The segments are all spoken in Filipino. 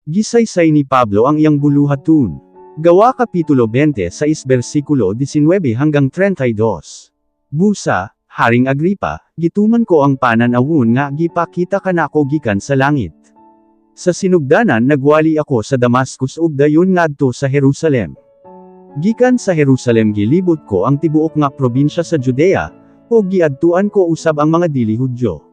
Gisaysay ni Pablo ang iyang buluhatun. Gawa Kapitulo 26 versikulo 19 hanggang 32. Busa, Haring Agripa, gituman ko ang pananawon nga gipakita kanako gikan sa langit. Sa sinugdanan nagwali ako sa Damascus ug dayon ngadto sa Jerusalem. Gikan sa Jerusalem gilibot ko ang tibuok nga probinsya sa Judea, ug giadtuan ko usab ang mga dili Hudyo.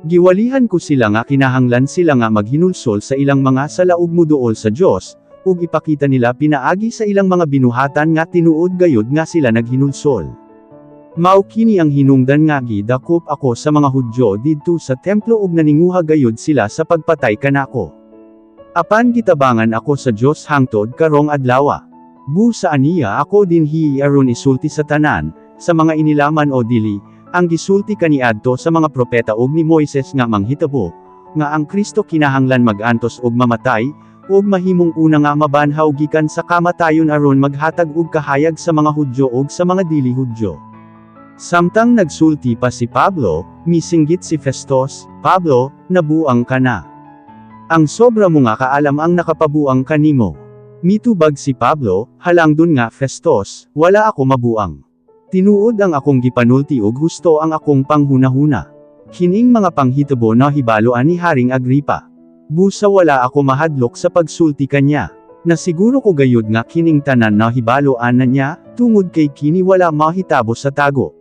Giwalihan ko sila nga kinahanglan sila nga maghinulsol sa ilang mga sala ug muduol sa Dios, ug ipakita nila pinaagi sa ilang mga binuhatan nga tinuod gayud nga sila naghinulsol. Mao kini ang hinungdan nga gidakop ako sa mga Hudyo didto sa templo ug naninguha gayud sila sa pagpatay kanako. Apan gitabangan ako sa Dios hangtod karong adlaw. Busa aniya ako dinhi aron isulti sa tanan, sa mga inilaman o dili, ang gisulti kaniadto sa mga propeta ug ni Moises nga manghitabo, nga ang Kristo kinahanglan magantos ug mamatay, ug mahimong una nga mabanhaw gikan sa kamatayon aron maghatag og kahayag sa mga Hudyo ug sa mga dili Hudyo. Samtang nagsulti pa si Pablo, misinggit si Festos, "Pablo, nabuang ka na. Ang sobra mo nga kaalam ang nakapabuang kanimo." Mitubag si Pablo, "Halangdon nga Festos, wala ako mabuang. Tinuod ang akong gipanulti ug husto ang akong panghunahuna. Kining mga panghitabo na hibaloan ni Haring Agripa. Busa wala ako mahadlok sa pagsulti kanya. Nasiguro ko gayud nga kining tanan na hibaloan na niya, tungod kay kini wala mahitabo sa tago."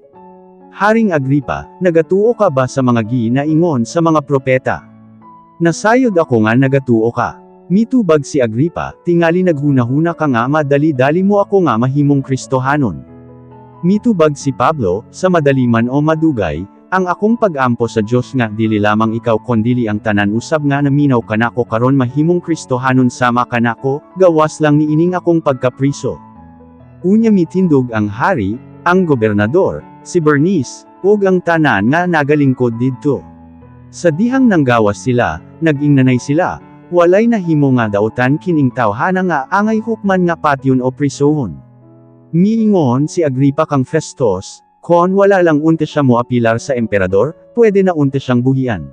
Haring Agripa, nagatuo ka ba sa mga ginaingon sa mga propeta? Nasayod ako nga nagatuo ka. Mitubag si Agripa, tingali naghunahuna ka nga madali-dali mo ako nga mahimong Kristohanon. Mitubag si Pablo, sa madali man o madugay, ang akong pag-ampo sa Diyos nga dili lamang ikaw kondili ang tanan usab nga naminaw kanako karon mahimong Kristohanon sama kanako, gawas lang ni ining akong pagkapriso. Unya mitindog ang hari, ang gobernador, si Bernice, ug ang tanan nga nagalingkod didto. Sa dihang nanggawas sila, nag-ingnanay sila, walay nahimo nga daotan kining tawhana nga angay hukman nga patyon o prisohon. Miingon si Agripa kang Festos, kon wala lang unte siya mo apilar sa emperador, pwede na unte siyang buhian.